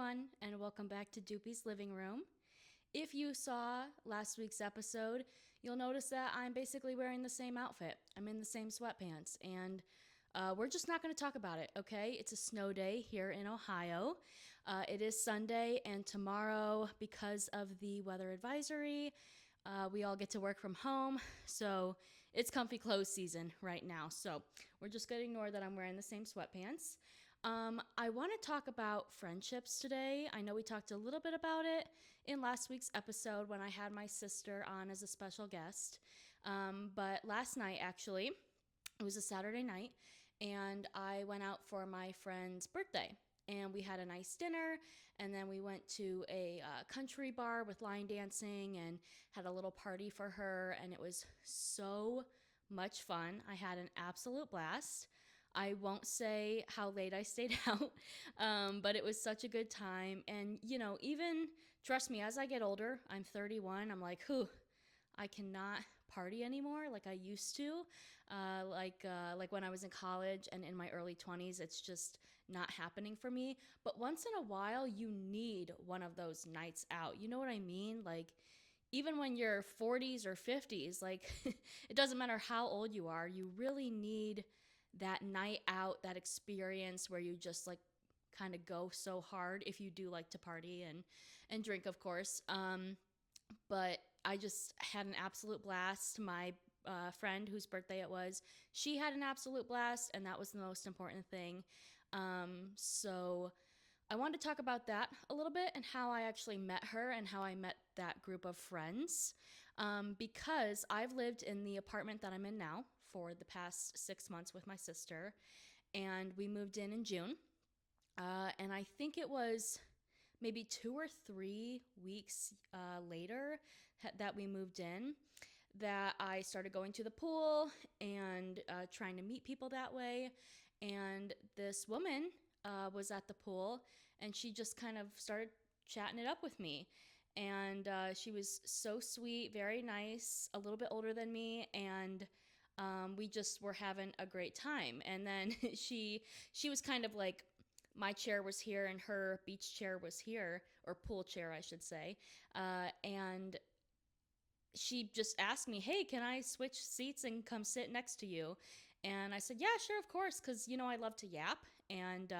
everyone, and welcome back to Doopy's Living Room. If you saw last week's episode, you'll notice that I'm basically wearing the same outfit. I'm in the same sweatpants, and we're just not going to talk about it, okay? It's a snow day here in Ohio. It is Sunday, and tomorrow, because of the weather advisory, we all get to work from home, so it's comfy clothes season right now. So we're just going to ignore that I'm wearing the same sweatpants. I want to talk about friendships today. I know we talked a little bit about it in last week's episode when I had my sister on as a special guest. But last night, actually, it was a Saturday night, and I went out for my friend's birthday. And we had a nice dinner, and then we went to a country bar with line dancing and had a little party for her, and it was so much fun. I had an absolute blast. I won't say how late I stayed out, but it was such a good time. And, even, trust me, as I get older, I'm 31, I'm like, whew, I cannot party anymore like I used to. Like when I was in college and in my early 20s, it's just not happening for me. But once in a while, you need one of those nights out. You know what I mean? Like, even when you're 40s or 50s, like, it doesn't matter how old you are, you really need that night out, that experience where you just like kind of go so hard if you do like to party and drink, of course. But I just had an absolute blast. My friend whose birthday it was, she had an absolute blast, and that was the most important thing. So I wanted to talk about that a little bit and how I actually met her and how I met that group of friends. Because I've lived in the apartment that I'm in now for the past 6 months with my sister, and we moved in June. And I think it was maybe 2 or 3 weeks later that we moved in that I started going to the pool and trying to meet people that way. And this woman was at the pool, and she just kind of started chatting it up with me. And she was so sweet, very nice, a little bit older than me, and we just were having a great time. And then she was kind of like, my chair was here and her beach chair was here, or pool chair, I should say. And she just asked me, hey, can I switch seats and come sit next to you? And I said, yeah, sure, of course, because, I love to yap. And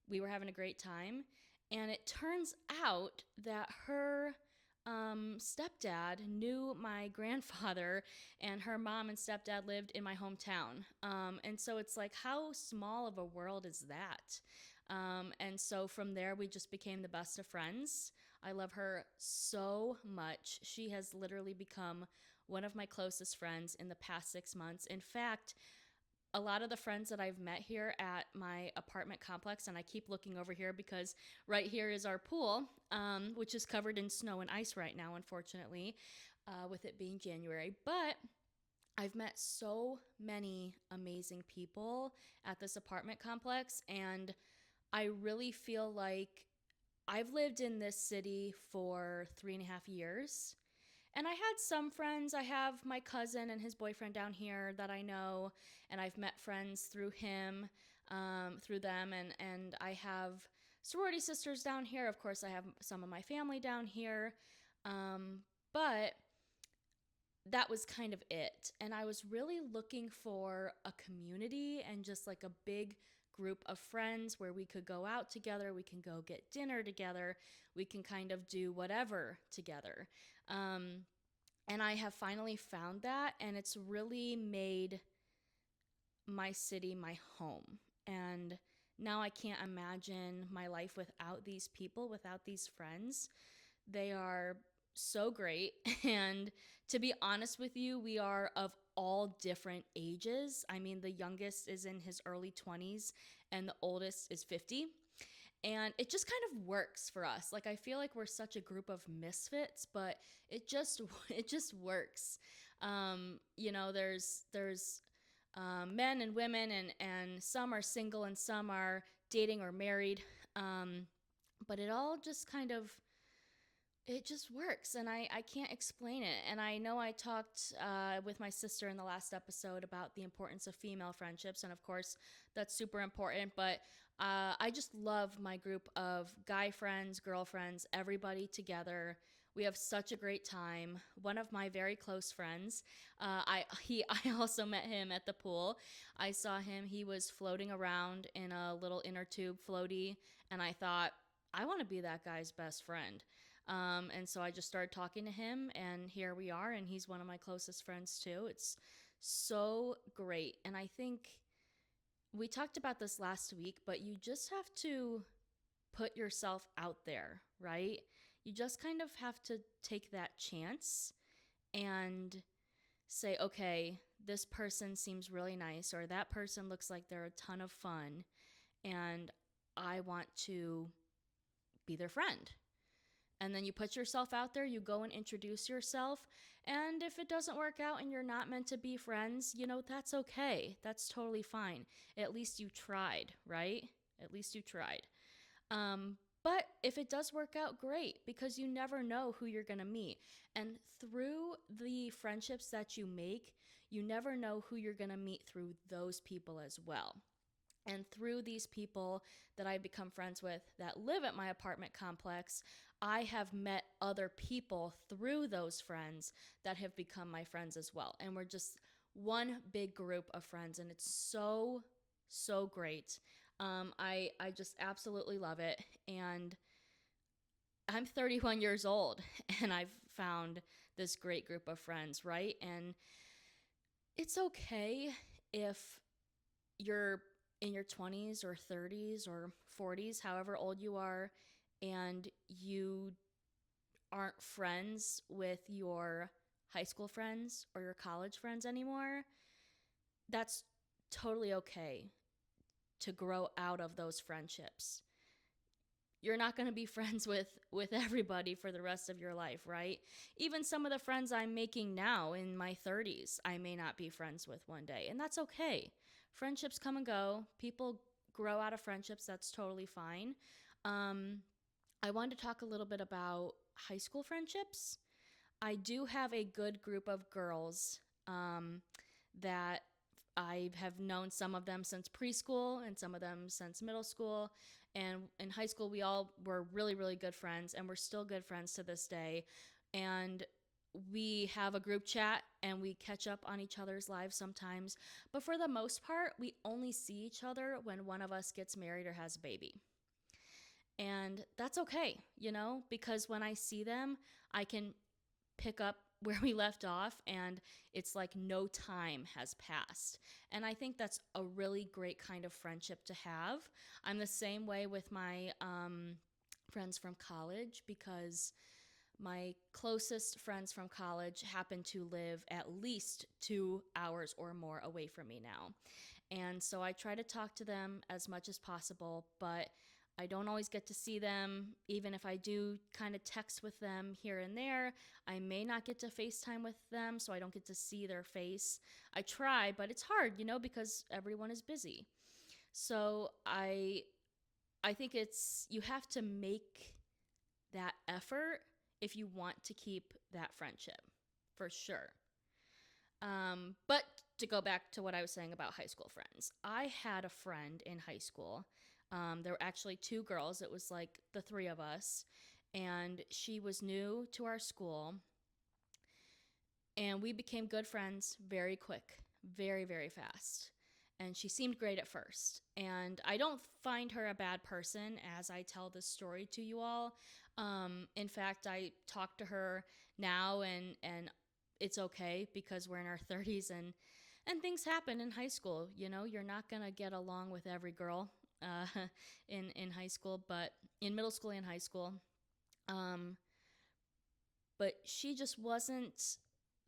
we were having a great time. And it turns out that her stepdad knew my grandfather, and her mom and stepdad lived in my hometown. And so it's like, how small of a world is that? And so from there, we just became the best of friends. I love her so much. She has literally become one of my closest friends in the past 6 months. In fact, a lot of the friends that I've met here at my apartment complex, and I keep looking over here because right here is our pool, which is covered in snow and ice right now, unfortunately, with it being January. But I've met so many amazing people at this apartment complex, and I really feel like I've lived in this city for 3.5 years. And I had some friends. I have my cousin and his boyfriend down here that I know, and I've met friends through him, through them, and I have sorority sisters down here. Of course, I have some of my family down here, but that was kind of it. And I was really looking for a community and just like a big group of friends where we could go out together, we can go get dinner together, we can kind of do whatever together. And I have finally found that, and it's really made my city my home. And now I can't imagine my life without these people, without these friends. They are so great. And to be honest with you, we are of all different ages. I mean, the youngest is in his early 20s and the oldest is 50. And it just kind of works for us. Like, I feel like we're such a group of misfits, but it just works. There's men and women, and some are single and some are dating or married. But it all just kind of, it just works, and I can't explain it. And I know I talked with my sister in the last episode about the importance of female friendships, and of course that's super important, but I just love my group of guy friends, girlfriends, everybody together. We have such a great time. One of my very close friends, I also met him at the pool. I saw him. He was floating around in a little inner tube floaty, and I thought I want to be that guy's best friend. And so I just started talking to him, and here we are. And he's one of my closest friends too. It's so great, and I think we talked about this last week, but you just have to put yourself out there, right? You just kind of have to take that chance and say, okay, this person seems really nice, or that person looks like they're a ton of fun, and I want to be their friend. And then you put yourself out there, you go and introduce yourself. And if it doesn't work out and you're not meant to be friends, that's okay. That's totally fine. At least you tried, right? At least you tried. But if it does work out, great, because you never know who you're going to meet. And through the friendships that you make, you never know who you're going to meet through those people as well. And through these people that I've become friends with that live at my apartment complex, I have met other people through those friends that have become my friends as well. And we're just one big group of friends, and it's so, so great. I just absolutely love it. And I'm 31 years old, and I've found this great group of friends, right? And it's okay if you're in your 20s or 30s or 40s, however old you are, and you aren't friends with your high school friends or your college friends anymore. That's totally okay to grow out of those friendships. You're not going to be friends with everybody for the rest of your life, right? Even some of the friends I'm making now in my 30s, I may not be friends with one day, and that's okay. Friendships come and go. People grow out of friendships. That's totally fine. I wanted to talk a little bit about high school friendships. I do have a good group of girls that I have known, some of them since preschool and some of them since middle school. And in high school, we all were really, really good friends, and we're still good friends to this day. And we have a group chat and we catch up on each other's lives sometimes. But for the most part, we only see each other when one of us gets married or has a baby. And that's okay, because when I see them, I can pick up where we left off, and it's like no time has passed. And I think that's a really great kind of friendship to have. I'm the same way with my friends from college, because my closest friends from college happen to live at least 2 hours or more away from me now. And so I try to talk to them as much as possible, but I don't always get to see them. Even if I do kind of text with them here and there, I may not get to FaceTime with them, so I don't get to see their face. I try, but it's hard, because everyone is busy. So I think you have to make that effort if you want to keep that friendship, for sure. But to go back to what I was saying about high school friends, I had a friend in high school. There were actually two girls. It was like the three of us. And she was new to our school. And we became good friends very quick, very, very fast. And she seemed great at first. And I don't find her a bad person as I tell this story to you all. In fact, I talk to her now, and it's okay because we're in our 30s, and things happen in high school. You're not going to get along with every girl in high school, but in middle school and high school. But she just wasn't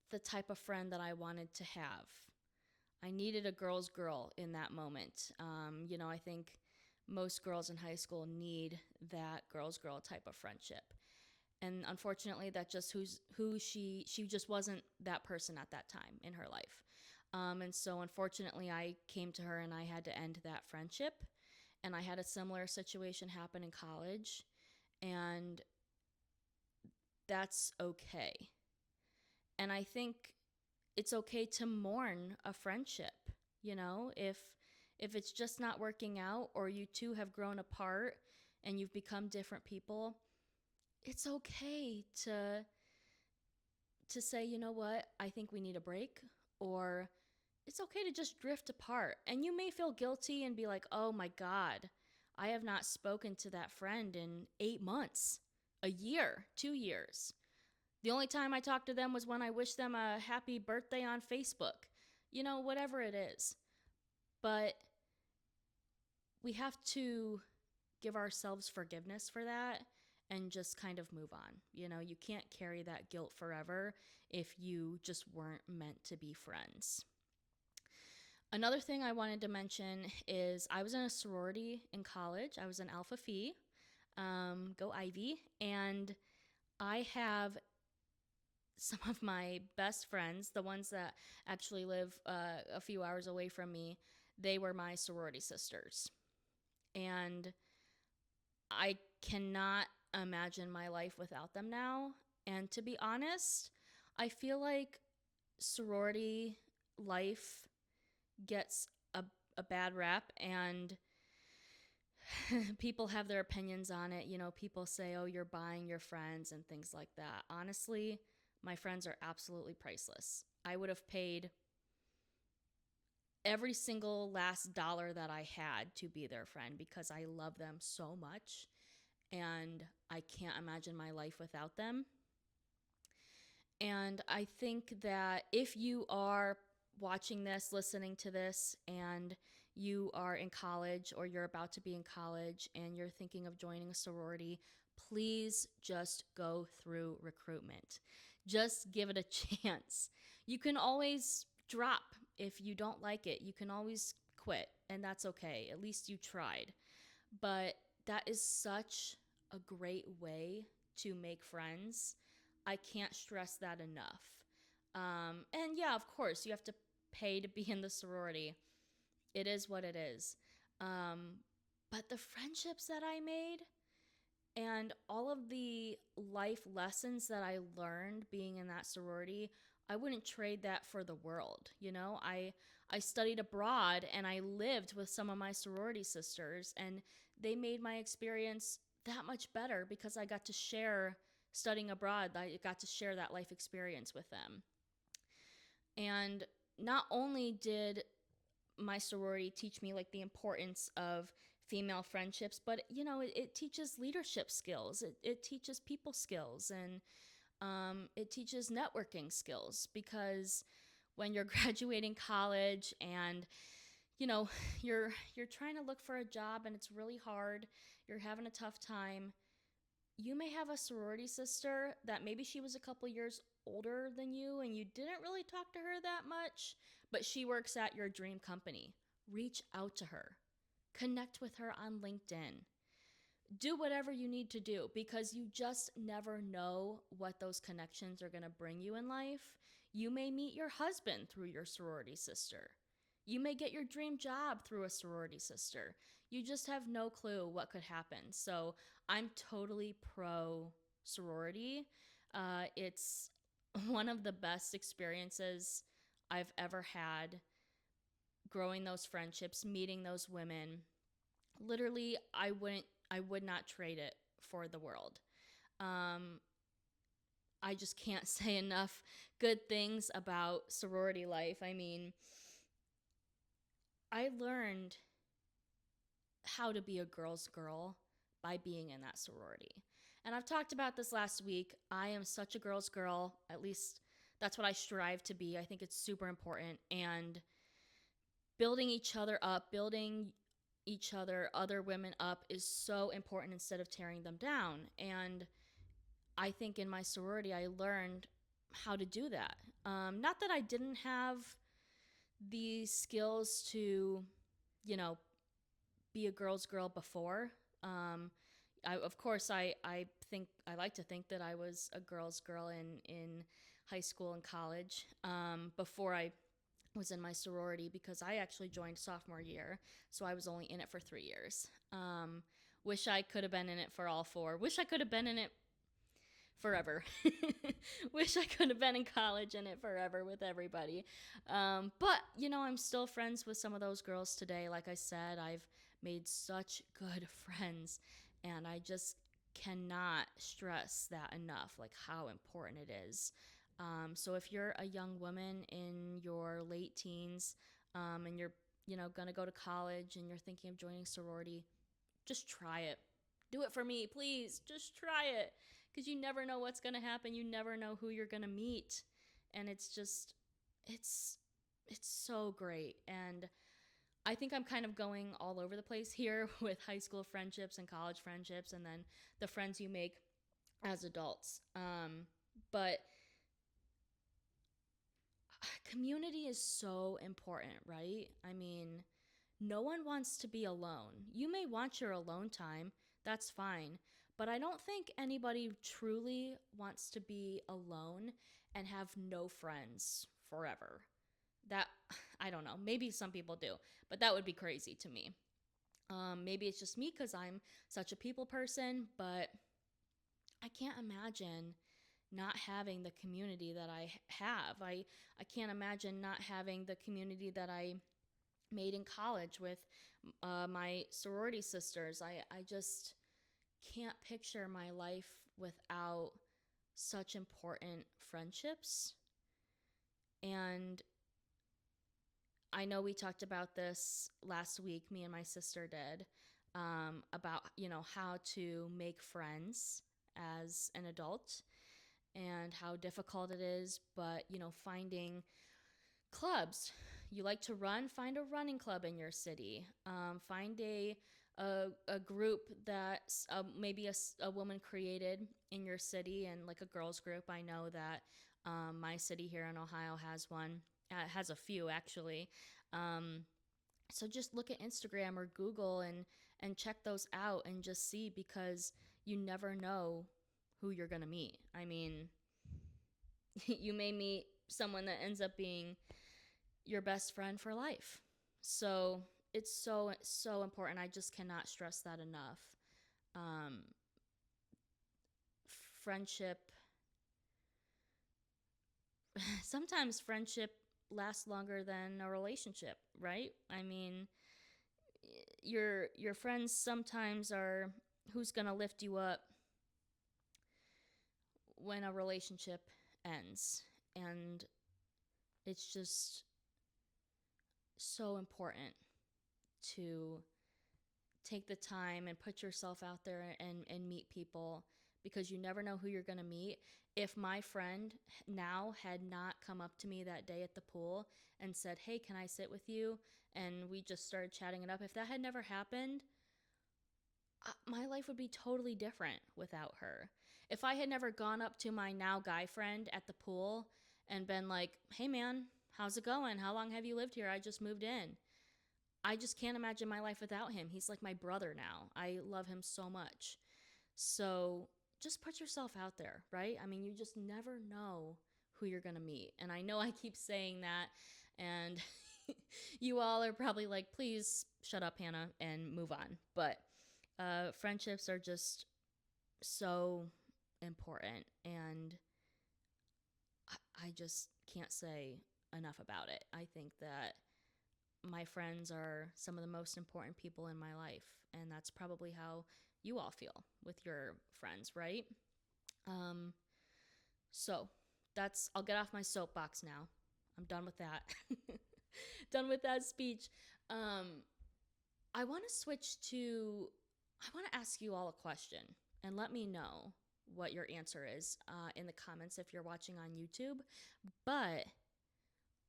the type of friend that I wanted to have. I needed a girl's girl in that moment. I think most girls in high school need that girl's girl type of friendship. And unfortunately, that just who she just wasn't that person at that time in her life. And so unfortunately, I came to her and I had to end that friendship. And I had a similar situation happen in college. And that's okay. And I think it's okay to mourn a friendship, if if it's just not working out or you two have grown apart and you've become different people, it's okay to say, you know what, I think we need a break, or it's okay to just drift apart. And you may feel guilty and be like, oh my God, I have not spoken to that friend in 8 months, a year, 2 years. The only time I talked to them was when I wished them a happy birthday on Facebook, whatever it is. But we have to give ourselves forgiveness for that and just kind of move on. You can't carry that guilt forever if you just weren't meant to be friends. Another thing I wanted to mention is I was in a sorority in college. I was in Alpha Phi, go Ivy, and I have some of my best friends, the ones that actually live a few hours away from me. They were my sorority sisters. And I cannot imagine my life without them now. And to be honest, I feel like sorority life gets a bad rap, and people have their opinions on it. People say, oh, you're buying your friends and things like that. Honestly, my friends are absolutely priceless. I would have paid every single last dollar that I had to be their friend because I love them so much and I can't imagine my life without them. And I think that if you are watching this, listening to this, and you are in college or you're about to be in college and you're thinking of joining a sorority, please just go through recruitment. Just give it a chance. You can always drop if you don't like it. You can always quit, and that's okay. At least you tried. But that is such a great way to make friends. I can't stress that enough. And yeah, of course, you have to pay to be in the sorority. It is what it is. But the friendships that I made and all of the life lessons that I learned being in that sorority, I wouldn't trade that for the world. I studied abroad and I lived with some of my sorority sisters, and they made my experience that much better because I got to share studying abroad. I got to share that life experience with them. And not only did my sorority teach me like the importance of female friendships, but it teaches leadership skills. It teaches people skills, and it teaches networking skills, because when you're graduating college and you're trying to look for a job and it's really hard, you're having a tough time, you may have a sorority sister that maybe she was a couple years older than you and you didn't really talk to her that much, but she works at your dream company. Reach out to her. Connect with her on LinkedIn. Do whatever you need to do, because you just never know what those connections are going to bring you in life. You may meet your husband through your sorority sister. You may get your dream job through a sorority sister. You just have no clue what could happen. So I'm totally pro sorority. It's one of the best experiences I've ever had, growing those friendships, meeting those women. Literally, I would not trade it for the world. I just can't say enough good things about sorority life. I mean, I learned how to be a girl's girl by being in that sorority. And I've talked about this last week. I am such a girl's girl. At least that's what I strive to be. I think it's super important. And building each other up, building other women up is so important instead of tearing them down. And I think in my sorority, I learned how to do that. Not that I didn't have the skills to, be a girl's girl before. Of course, I think I like to think that I was a girl's girl in high school and college, before I was in my sorority, because I actually joined sophomore year, so I was only in it for 3 years. Wish I could have been in it for all 4. Wish I could have been in it forever. Wish I could have been in college in it forever with everybody. But, I'm still friends with some of those girls today. Like I said, I've made such good friends, and I just cannot stress that enough, like how important it is. So if you're a young woman in your late teens, and you're, going to go to college and you're thinking of joining sorority, just try it. Do it for me, please. Just try it. Because you never know what's going to happen. You never know who you're going to meet. And it's so great. And I think I'm kind of going all over the place here with high school friendships and college friendships and then the friends you make as adults. But community is so important, right? I mean, no one wants to be alone. You may want your alone time, that's fine. But I don't think anybody truly wants to be alone and have no friends forever. That, I don't know, maybe some people do, but that would be crazy to me. Maybe it's just me because I'm such a people person, but I can't imagine not having the community that I have. I can't imagine not having the community that I made in college with my sorority sisters. I just can't picture my life without such important friendships. And I know we talked about this last week, me and my sister did, about, how to make friends as an adult and how difficult it is. But, finding clubs. You like to run? Find a running club in your city. Find a group that maybe a woman created in your city, and like a girls group. I know that my city here in Ohio has one. Has a few actually. Um, so just look at Instagram or Google and check those out and just see, because you never know who you're gonna meet. I mean, you may meet someone that ends up being your best friend for life. So it's so important. I just cannot stress that enough. Um, Friendship. Sometimes friendship lasts longer than a relationship, right? I mean, your friends sometimes are who's gonna lift you up when a relationship ends, and it's just so important to take the time and put yourself out there and meet people, because you never know who you're going to meet. If my friend now had not come up to me that day at the pool and said, "Hey, can I sit with you?" and we just started chatting it up, if that had never happened, my life would be totally different without her. If I had never gone up to my now guy friend at the pool and been like, "Hey man, how's it going? How long have you lived here? I just moved in." I just can't imagine my life without him. He's like my brother now. I love him so much. So just put yourself out there, right? I mean, you just never know who you're going to meet. And I know I keep saying that, and you all are probably like, please shut up, Hannah, and move on. But friendships are just so important. And I just can't say enough about it. I think that my friends are some of the most important people in my life, and that's probably how you all feel with your friends, right? Um, so I'll get off my soapbox now. I'm done with that. Done with that speech. Um, I want to I want to ask you all a question, and let me know what your answer is in the comments if you're watching on YouTube. But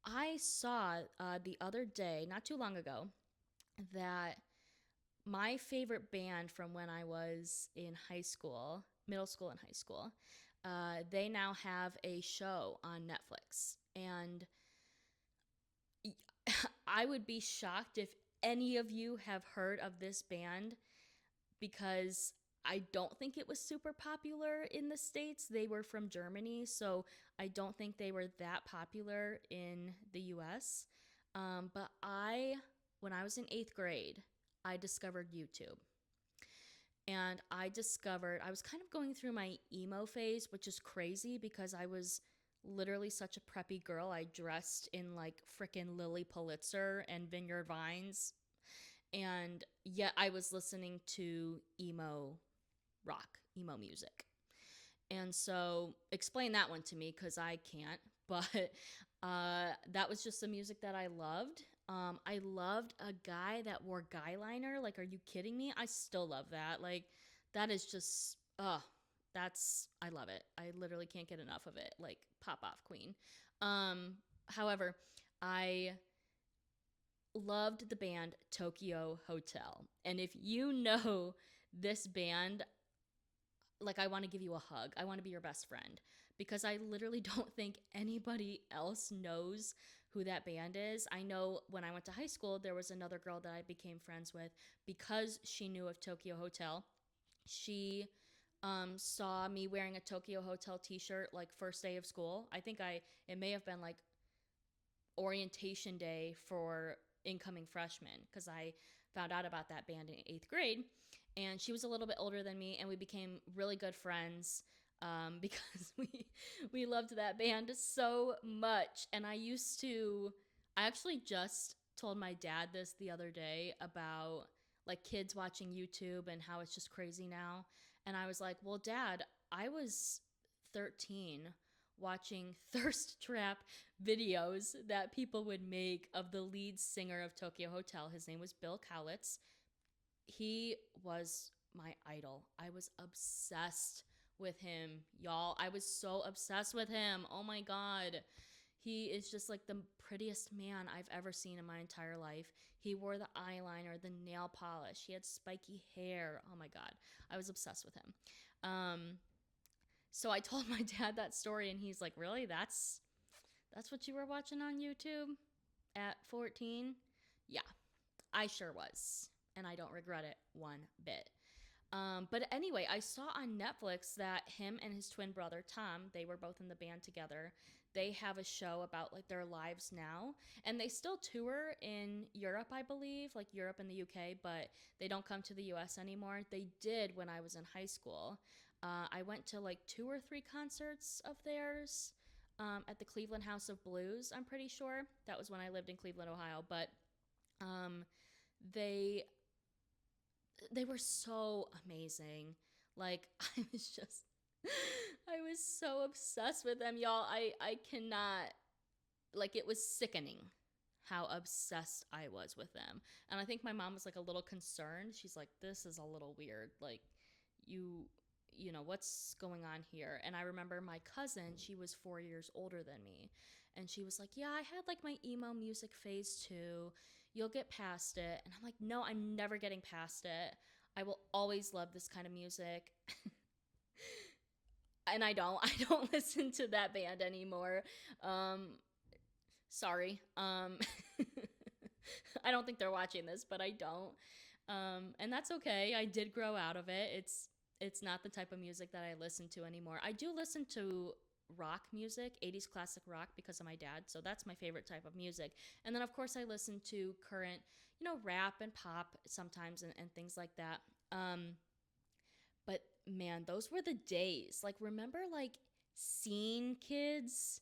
I saw the other day, not too long ago, that my favorite band from when I was in high school, middle school and high school, they now have a show on Netflix. And I would be shocked if any of you have heard of this band, because I don't think it was super popular in the States. They were from Germany, so I don't think they were that popular in the US. But when I was in 8th grade, I discovered YouTube. And I discovered I was kind of going through my emo phase, which is crazy because I was literally such a preppy girl. I dressed in like frickin' Lily Pulitzer and Vineyard Vines, and yet I was listening to emo rock, emo music. And so explain that one to me because I can't. But that was just the music that I loved. I loved a guy that wore guy liner. Like, are you kidding me? I still love that. Like, that is just, I love it. I literally can't get enough of it. Like, pop off queen. Um, However, I loved the band Tokyo Hotel. And if you know this band, like, I want to give you a hug. I want to be your best friend because I literally don't think anybody else knows who that band is. I know when I went to high school, there was another girl that I became friends with because she knew of Tokyo Hotel. She saw me wearing a Tokyo Hotel t-shirt like first day of school. I think it may have been like orientation day for incoming freshmen because I found out about that band in 8th grade. And she was a little bit older than me, and we became really good friends because we loved that band so much. And I actually just told my dad this the other day about like kids watching YouTube and how it's just crazy now. And I was like, well, Dad, I was 13 watching thirst trap videos that people would make of the lead singer of Tokyo Hotel. His name was Bill Kaulitz. He was my idol. I was obsessed with him, y'all. I was so obsessed with him. Oh my God. He is just like the prettiest man I've ever seen in my entire life. He wore the eyeliner, the nail polish. He had spiky hair. Oh my God. I was obsessed with him. So I told my dad that story, and he's like, "Really? That's what you were watching on YouTube at 14?" Yeah, I sure was, and I don't regret it one bit. But anyway, I saw on Netflix that him and his twin brother Tom, they were both in the band together. They have a show about like their lives now, and they still tour in Europe, I believe, like Europe and the UK, but they don't come to the US anymore. They did when I was in high school. I went to like 2 or 3 concerts of theirs at the Cleveland House of Blues, I'm pretty sure. That was when I lived in Cleveland, Ohio. But um, they they were so amazing. Like I was so obsessed with them, y'all. I cannot, like, it was sickening how obsessed I was with them. And I think my mom was like a little concerned. She's like, "This is a little weird. Like, you what's going on here?" And I remember my cousin, she was 4 years older than me, and she was like, "Yeah, I had like my emo music phase too. You'll get past it." And I'm like, "No, I'm never getting past it. I will always love this kind of music." And I don't listen to that band anymore. um Sorry. I don't think they're watching this, but I don't. And that's okay. I did grow out of it. It's not the type of music that I listen to anymore. I do listen to rock music, 80s classic rock, because of my dad. So that's my favorite type of music. And then of course I listen to current, rap and pop sometimes, and things like that. But man, those were the days. Like, remember like scene kids?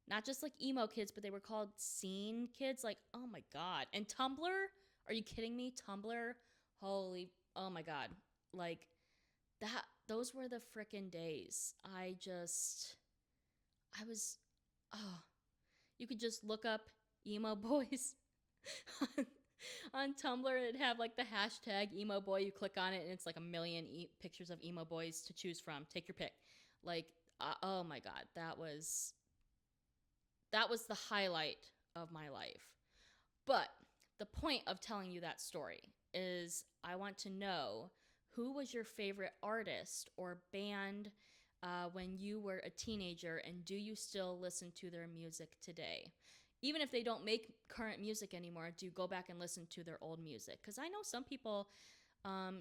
Not just like emo kids, but they were called scene kids. Like, oh my God. And Tumblr? Are you kidding me? Tumblr? Holy, oh my God. Like, those were the frickin' days. I was, oh, you could just look up emo boys on, on Tumblr, and it'd have like the hashtag emo boy. You click on it, and it's like a million pictures of emo boys to choose from. Take your pick. Like, oh my God. That was the highlight of my life. But the point of telling you that story is I want to know, who was your favorite artist or band when you were a teenager, and do you still listen to their music today? Even if they don't make current music anymore, do you go back and listen to their old music? Because I know some people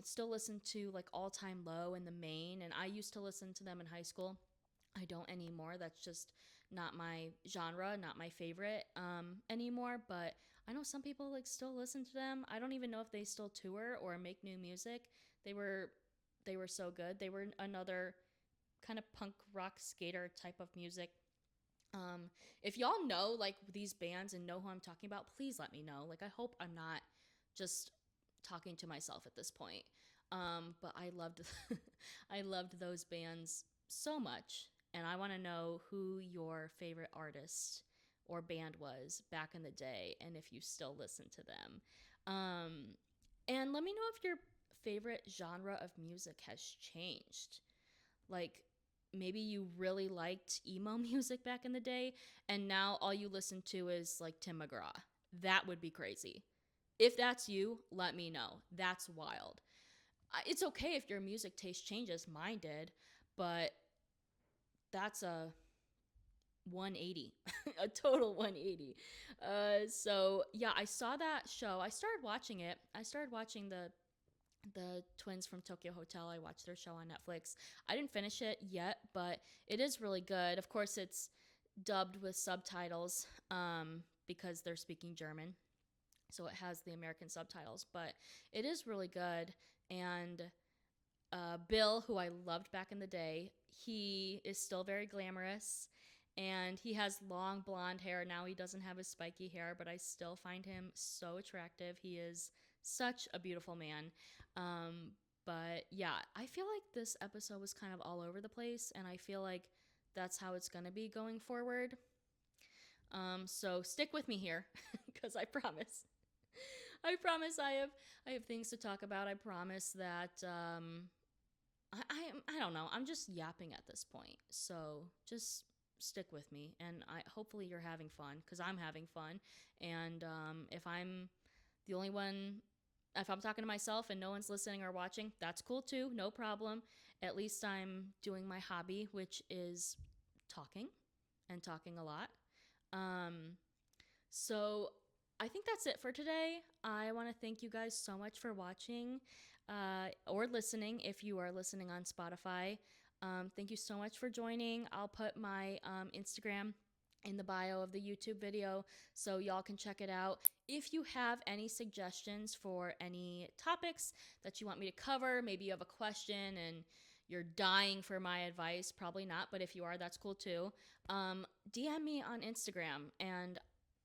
still listen to like All Time Low and The Maine, and I used to listen to them in high school. I don't anymore. That's just not my genre, not my favorite anymore. But I know some people like still listen to them. I don't even know if they still tour or make new music. They were They were so good. They were another kind of punk rock skater type of music. If y'all know like these bands and know who I'm talking about, please let me know. Like, I hope I'm not just talking to myself at this point. But I loved, I loved those bands so much, and I want to know who your favorite artist or band was back in the day, and if you still listen to them. Um, and let me know if your favorite genre of music has changed. Like, maybe you really liked emo music back in the day, and now all you listen to is like Tim McGraw. That would be crazy. If that's you, let me know. That's wild. It's okay if your music taste changes. Mine did, but that's a 180, a total 180. So yeah, I saw that show. I started watching it. I started watching the twins from Tokyo Hotel. I watched their show on Netflix. I didn't finish it yet, but it is really good. Of course, it's dubbed with subtitles because they're speaking German. So it has the American subtitles, but it is really good. And Bill, who I loved back in the day, he is still very glamorous, and he has long blonde hair. Now he doesn't have his spiky hair, but I still find him so attractive. He is such a beautiful man. Um, but yeah, I feel like this episode was kind of all over the place, and I feel like that's how it's going to be going forward. So stick with me here, because I promise. I promise I have things to talk about. I promise that I don't know. I'm just yapping at this point. So just stick with me, and I hopefully you're having fun, because I'm having fun. And if I'm the only one, if I'm talking to myself and no one's listening or watching, that's cool too. No problem. At least I'm doing my hobby, which is talking, and talking a lot. Um, so I think that's it for today. I want to thank you guys so much for watching or listening if you are listening on Spotify. Thank you so much for joining. I'll put my Instagram in the bio of the YouTube video so y'all can check it out. If you have any suggestions for any topics that you want me to cover, maybe you have a question and you're dying for my advice, probably not, but if you are, that's cool too. DM me on Instagram, and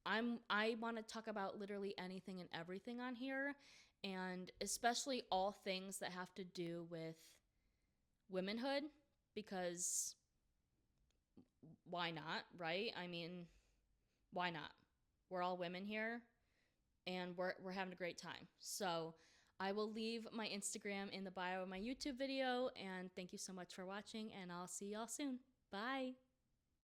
I want to talk about literally anything and everything on here, and especially all things that have to do with womanhood, because why not, right? I mean, why not? We're all women here, and we're having a great time. So I will leave my Instagram in the bio of my YouTube video, and thank you so much for watching, and I'll see y'all soon. Bye.